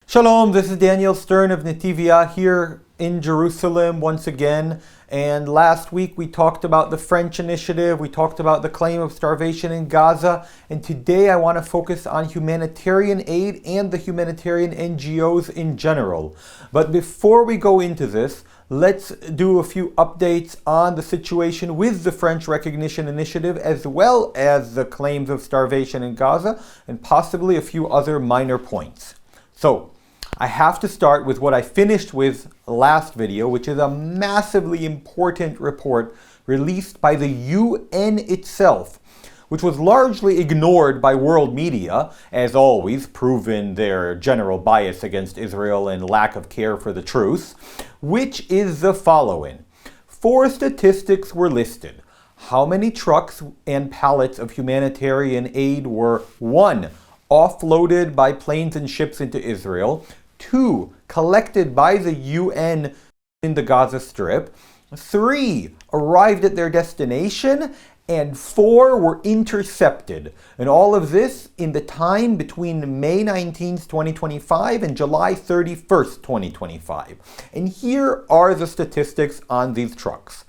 Shalom, this is Daniel Stern of Netivyah here in Jerusalem once again. And last week we talked about the French initiative, we talked about the claim of starvation in Gaza, and today I want to focus on humanitarian aid and the humanitarian NGOs in general. But before we go into this, let's do a few updates on the situation with the French recognition initiative as well as the claims of starvation in Gaza and possibly a few other minor points. So, I have to start with what I finished with last video, which is a massively important report released by the UN itself, which was largely ignored by world media, as always, proving their general bias against Israel and lack of care for the truth, which is the following. 4 statistics were listed. How many trucks and pallets of humanitarian aid were 1. Offloaded by planes and ships into Israel, 2. Collected by the UN in the Gaza Strip, 3. Arrived at their destination, and 4 were intercepted. And all of this in the time between May 19th, 2025 and July 31st, 2025. And here are the statistics on these trucks.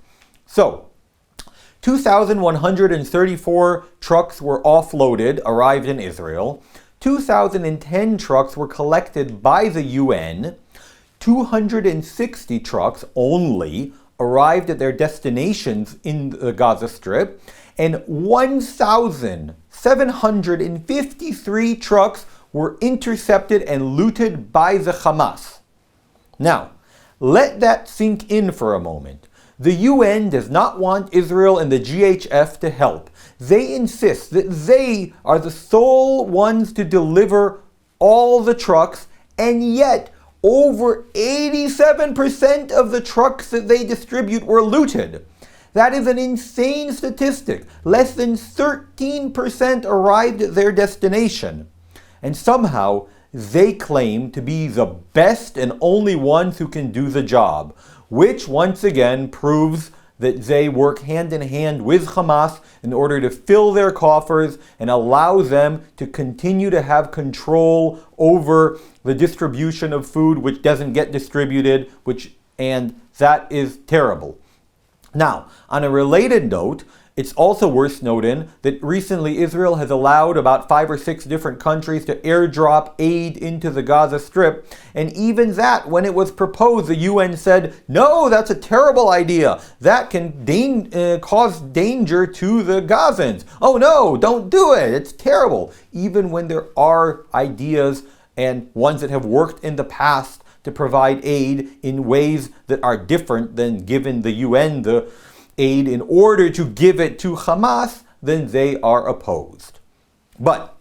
So, 2,134 trucks were offloaded, arrived in Israel. 2,010 trucks were collected by the UN. 260 trucks only arrived at their destinations in the Gaza Strip. And 1,753 trucks were intercepted and looted by the Hamas. Now, let that sink in for a moment. The UN does not want Israel and the GHF to help. They insist that they are the sole ones to deliver all the trucks, and yet over 87% of the trucks that they distribute were looted. That is an insane statistic. Less than 13% arrived at their destination. And somehow they claim to be the best and only ones who can do the job, which once again proves that they work hand in hand with Hamas in order to fill their coffers and allow them to continue to have control over the distribution of food which doesn't get distributed, and that is terrible. Now, on a related note, it's also worth noting that recently Israel has allowed about 5 or 6 different countries to airdrop aid into the Gaza Strip. And even that, when it was proposed, the UN said, no, that's a terrible idea. That can cause danger to the Gazans. Oh no, don't do it. It's terrible. Even when there are ideas and ones that have worked in the past to provide aid in ways that are different than giving the UN the aid in order to give it to Hamas, then they are opposed. But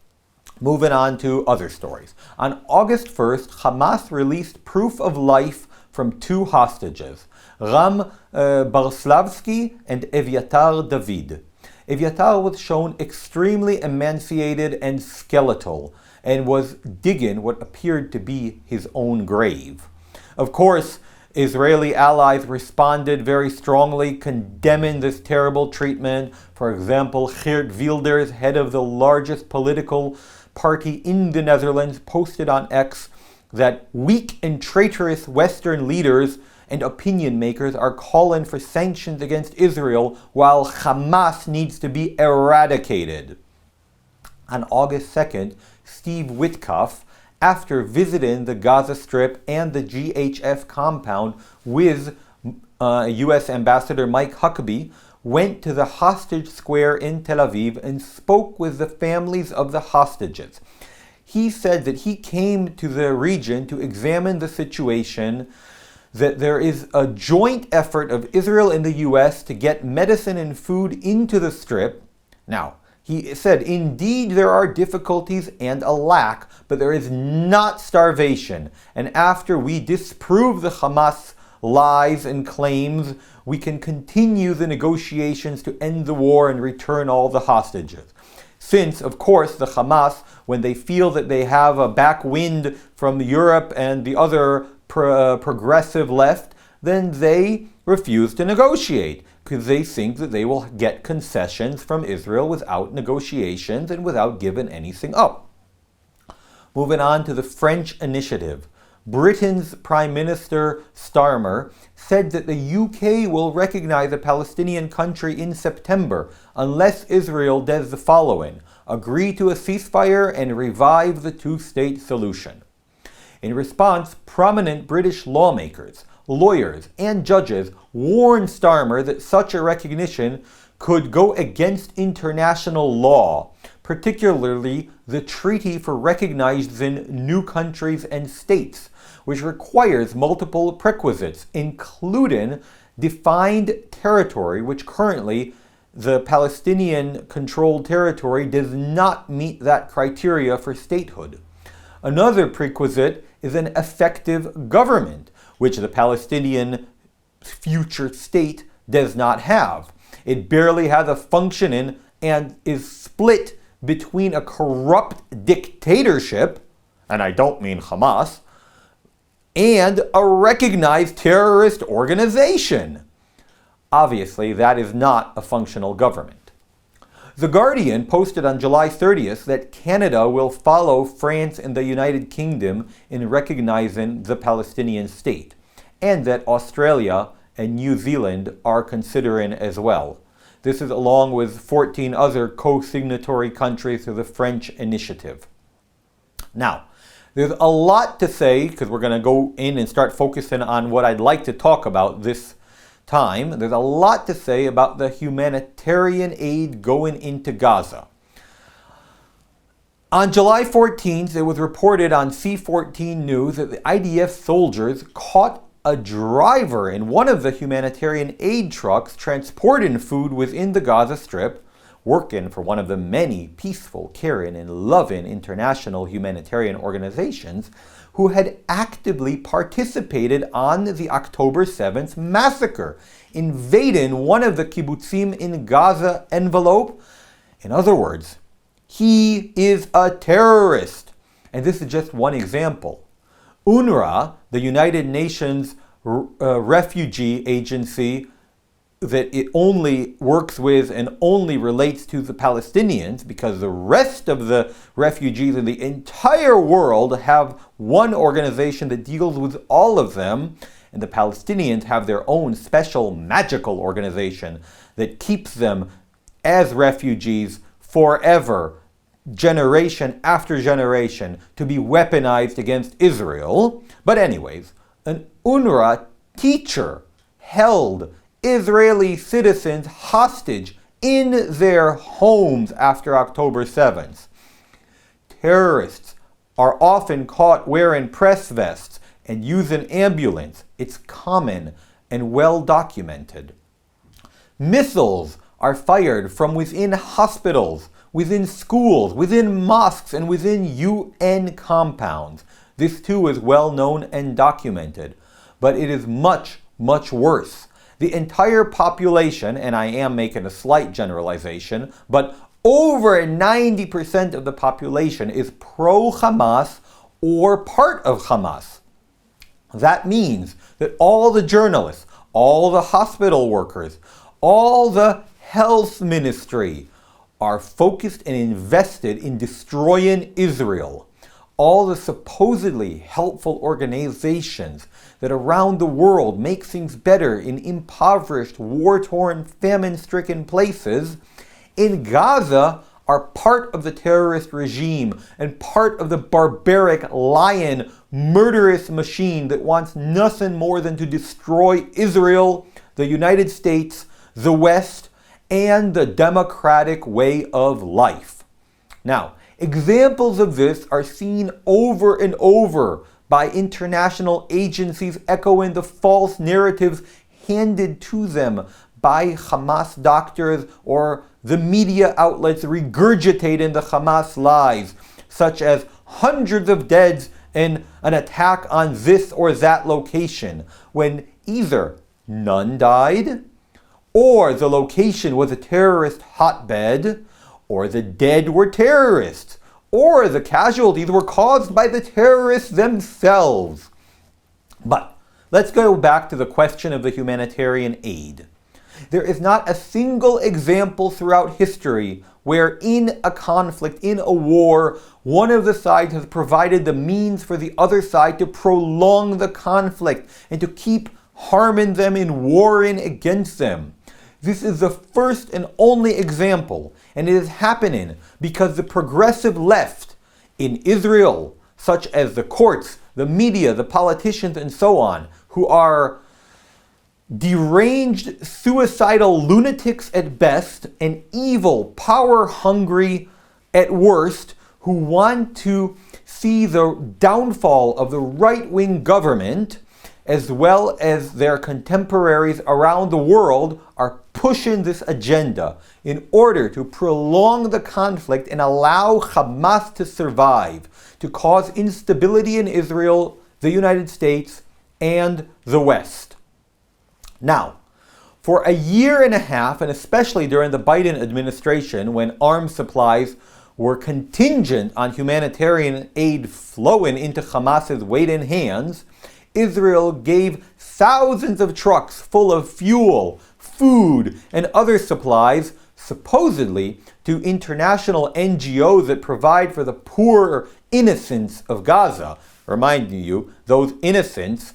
moving on to other stories. On August 1st, Hamas released proof of life from 2 hostages, Ram Barslavsky and Evyatar David. Evyatar was shown extremely emaciated and skeletal and was digging what appeared to be his own grave. Of course, Israeli allies responded very strongly, condemning this terrible treatment. For example, Geert Wilders, head of the largest political party in the Netherlands, posted on X that weak and traitorous Western leaders and opinion makers are calling for sanctions against Israel, while Hamas needs to be eradicated. On August 2nd, Steve Witkoff, after visiting the Gaza Strip and the GHF compound with U.S. Ambassador Mike Huckabee, went to the hostage square in Tel Aviv and spoke with the families of the hostages. He said that he came to the region to examine the situation, that there is a joint effort of Israel and the U.S. to get medicine and food into the Strip. Now, he said, indeed there are difficulties and a lack, but there is not starvation. And after we disprove the Hamas lies and claims, we can continue the negotiations to end the war and return all the hostages. Since, of course, the Hamas, when they feel that they have a backwind from Europe and the other progressive left, then they refuse to negotiate, because they think that they will get concessions from Israel without negotiations and without giving anything up. Moving on to the French initiative. Britain's Prime Minister Starmer said that the UK will recognize a Palestinian country in September unless Israel does the following: agree to a ceasefire and revive the two-state solution. In response, prominent British lawmakers, lawyers, and judges warned Starmer that such a recognition could go against international law, particularly the Treaty for Recognizing New Countries and States, which requires multiple prerequisites, including defined territory, which currently the Palestinian-controlled territory does not meet that criteria for statehood. Another prerequisite is an effective government, which the Palestinian future state does not have. It barely has a functioning and is split between a corrupt dictatorship, and I don't mean Hamas, and a recognized terrorist organization. Obviously, that is not a functional government. The Guardian posted on July 30th that Canada will follow France and the United Kingdom in recognizing the Palestinian state, and that Australia and New Zealand are considering as well. This is along with 14 other co-signatory countries to the French initiative. Now, there's a lot to say, because we're going to go in and start focusing on what I'd like to talk about this time. There's a lot to say about the humanitarian aid going into Gaza. On July 14th, it was reported on C14 News that the IDF soldiers caught a driver in one of the humanitarian aid trucks transporting food within the Gaza Strip, working for one of the many peaceful, caring, and loving international humanitarian organizations who had actively participated on the October 7th massacre, invading one of the kibbutzim in Gaza envelope. In other words, he is a terrorist. And this is just one example. UNRWA, the United Nations refugee agency that it only works with and only relates to the Palestinians, because the rest of the refugees in the entire world have one organization that deals with all of them, and the Palestinians have their own special magical organization that keeps them as refugees forever, generation after generation, to be weaponized against Israel. But anyways, an UNRWA teacher held Israeli citizens hostage in their homes after October 7th. Terrorists are often caught wearing press vests and using ambulance. It's common and well documented. Missiles are fired from within hospitals, within schools, within mosques, and within UN compounds. This too is well known and documented. But it is much, much worse. The entire population, and I am making a slight generalization, but over 90% of the population is pro-Hamas or part of Hamas. That means that all the journalists, all the hospital workers, all the health ministry are focused and invested in destroying Israel. All the supposedly helpful organizations that around the world make things better in impoverished, war-torn, famine-stricken places, in Gaza are part of the terrorist regime and part of the barbaric, lying, murderous machine that wants nothing more than to destroy Israel, the United States, the West, and the democratic way of life. Now, examples of this are seen over and over by international agencies echoing the false narratives handed to them by Hamas doctors or the media outlets regurgitating the Hamas lies, such as hundreds of deaths in an attack on this or that location, when either none died, or the location was a terrorist hotbed, or the dead were terrorists, or the casualties were caused by the terrorists themselves. But let's go back to the question of the humanitarian aid. There is not a single example throughout history where in a conflict, in a war, one of the sides has provided the means for the other side to prolong the conflict and to keep harming them and warring against them. This is the first and only example, and it is happening because the progressive left in Israel, such as the courts, the media, the politicians, and so on, who are deranged, suicidal lunatics at best, and evil, power-hungry at worst, who want to see the downfall of the right-wing government, as well as their contemporaries around the world, are pushing this agenda in order to prolong the conflict and allow Hamas to survive, to cause instability in Israel, the United States, and the West. Now, for a year and a half, and especially during the Biden administration, when arms supplies were contingent on humanitarian aid flowing into Hamas's waiting hands, Israel gave thousands of trucks full of fuel, food, and other supplies, supposedly to international NGOs that provide for the poor innocents of Gaza. Reminding you, those innocents,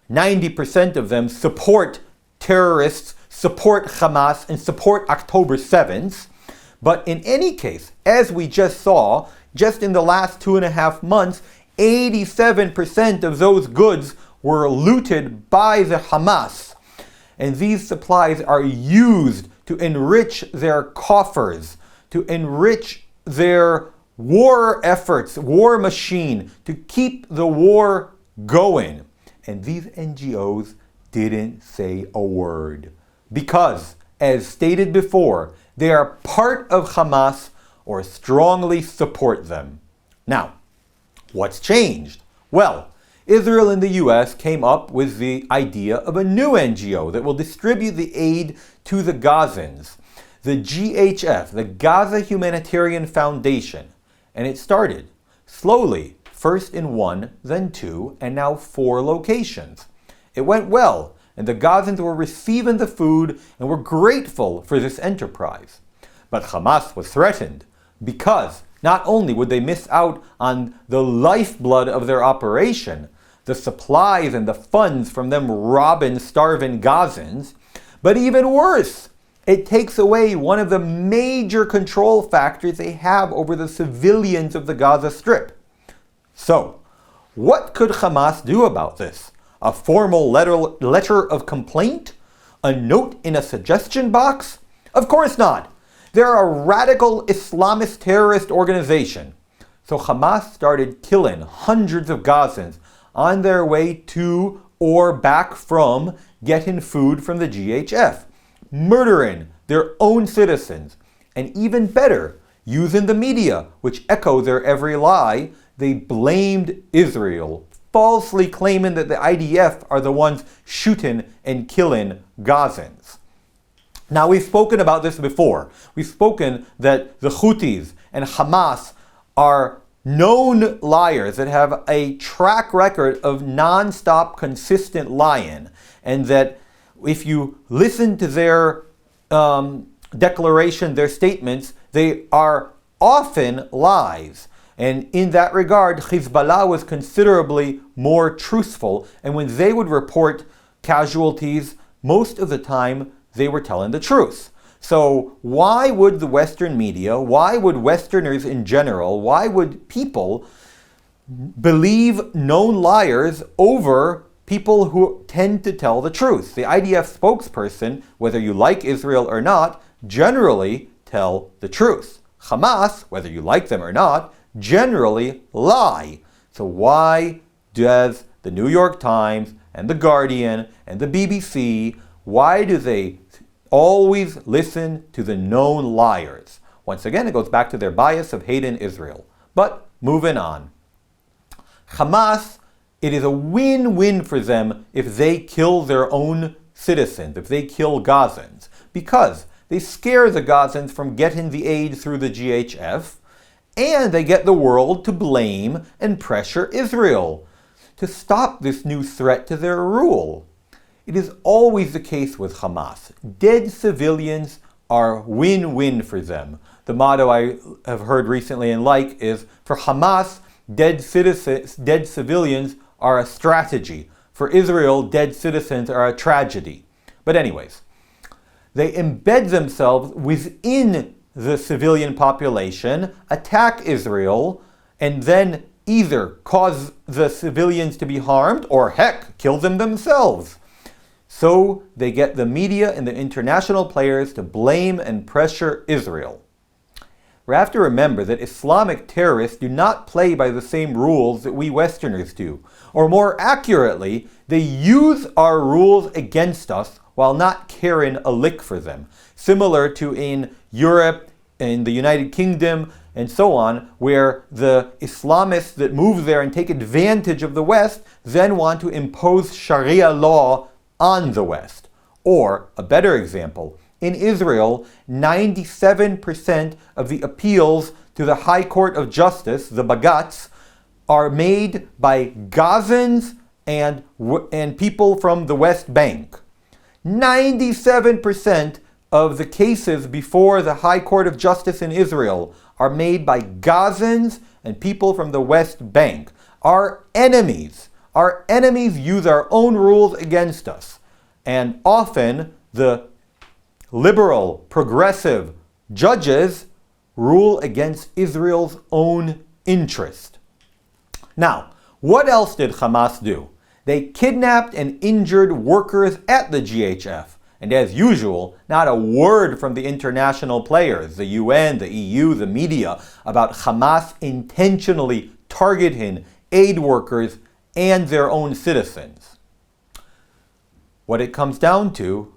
90% of them support terrorists, support Hamas, and support October 7th. But in any case, as we just saw, just in the last 2.5 months, 87% of those goods were looted by the Hamas. And these supplies are used to enrich their coffers, to enrich their war efforts, war machine, to keep the war going. And these NGOs didn't say a word. Because, as stated before, they are part of Hamas or strongly support them. Now, what's changed? Well, Israel and the US came up with the idea of a new NGO that will distribute the aid to the Gazans, the GHF, the Gaza Humanitarian Foundation. And it started slowly, first in 1, then 2, and now 4 locations. It went well, and the Gazans were receiving the food and were grateful for this enterprise. But Hamas was threatened because not only would they miss out on the lifeblood of their operation, the supplies and the funds from them robbing, starving Gazans, but even worse, it takes away one of the major control factors they have over the civilians of the Gaza Strip. So, what could Hamas do about this? A formal letter of complaint? A note in a suggestion box? Of course not. They're a radical Islamist terrorist organization. So Hamas started killing hundreds of Gazans on their way to or back from getting food from the GHF, murdering their own citizens, and even better, using the media, which echo their every lie, they blamed Israel, falsely claiming that the IDF are the ones shooting and killing Gazans. Now, we've spoken about this before. We've spoken that the Houthis and Hamas are known liars that have a track record of non-stop, consistent lying, and that if you listen to their declaration, their statements, they are often lies. And in that regard, Hezbollah was considerably more truthful, and when they would report casualties, most of the time they were telling the truth. So why would the Western media, why would Westerners in general, why would people believe known liars over people who tend to tell the truth? The IDF spokesperson, whether you like Israel or not, generally tell the truth. Hamas, whether you like them or not, generally lie. So why does the New York Times and the Guardian and the BBC, why do they always listen to the known liars? Once again, it goes back to their bias of hating Israel. But moving on. Hamas, it is a win-win for them if they kill their own citizens, if they kill Gazans, because they scare the Gazans from getting the aid through the GHF, and they get the world to blame and pressure Israel to stop this new threat to their rule. It is always the case with Hamas. Dead civilians are win-win for them. The motto I have heard recently and like is, for Hamas, dead civilians are a strategy. For Israel, dead citizens are a tragedy. But anyways, they embed themselves within the civilian population, attack Israel, and then either cause the civilians to be harmed or, heck, kill them themselves. So they get the media and the international players to blame and pressure Israel. We have to remember that Islamic terrorists do not play by the same rules that we Westerners do. Or more accurately, they use our rules against us while not caring a lick for them. Similar to in Europe, in the United Kingdom, and so on, where the Islamists that move there and take advantage of the West then want to impose Sharia law on the West. Or, a better example, in Israel, 97% of the appeals to the High Court of Justice, the Bagatz, are made by Gazans and people from the West Bank. 97% of the cases before the High Court of Justice in Israel are made by Gazans and people from the West Bank. Our enemies use our own rules against us. And often the liberal, progressive judges rule against Israel's own interest. Now, what else did Hamas do? They kidnapped and injured workers at the GHF. And as usual, not a word from the international players, the UN, the EU, the media, about Hamas intentionally targeting aid workers and their own citizens. What it comes down to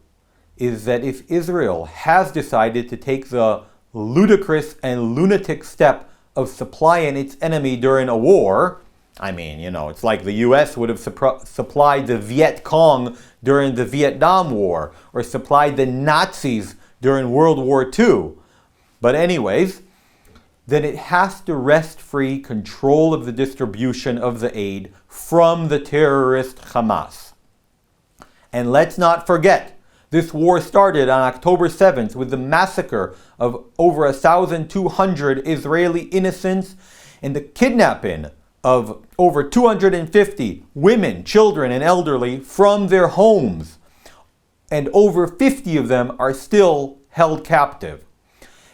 is that if Israel has decided to take the ludicrous and lunatic step of supplying its enemy during a war, I mean, it's like the US would have supplied the Viet Cong during the Vietnam War, or supplied the Nazis during World War II. But anyways, then it has to wrest free control of the distribution of the aid from the terrorist Hamas. And let's not forget, this war started on October 7th with the massacre of over 1,200 Israeli innocents and the kidnapping of over 250 women, children, and elderly from their homes. And over 50 of them are still held captive.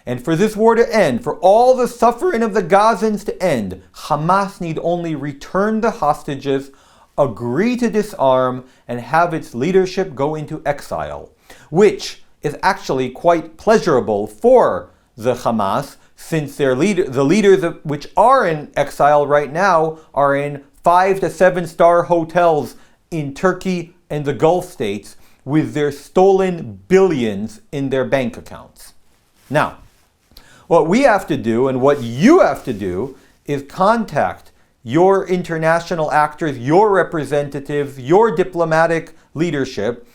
And for this war to end, for all the suffering of the Gazans to end, Hamas need only return the hostages, agree to disarm, and have its leadership go into exile, which is actually quite pleasurable for the Hamas, since the leaders which are in exile right now are in 5 to 7-star hotels in Turkey and the Gulf states with their stolen billions in their bank accounts. Now, what we have to do and what you have to do is contact your international actors, your representatives, your diplomatic leadership,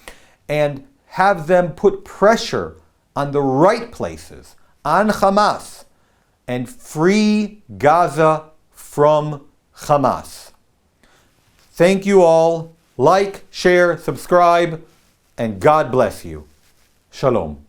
and have them put pressure on the right places, on Hamas, and free Gaza from Hamas. Thank you all. Like, share, subscribe, and God bless you. Shalom.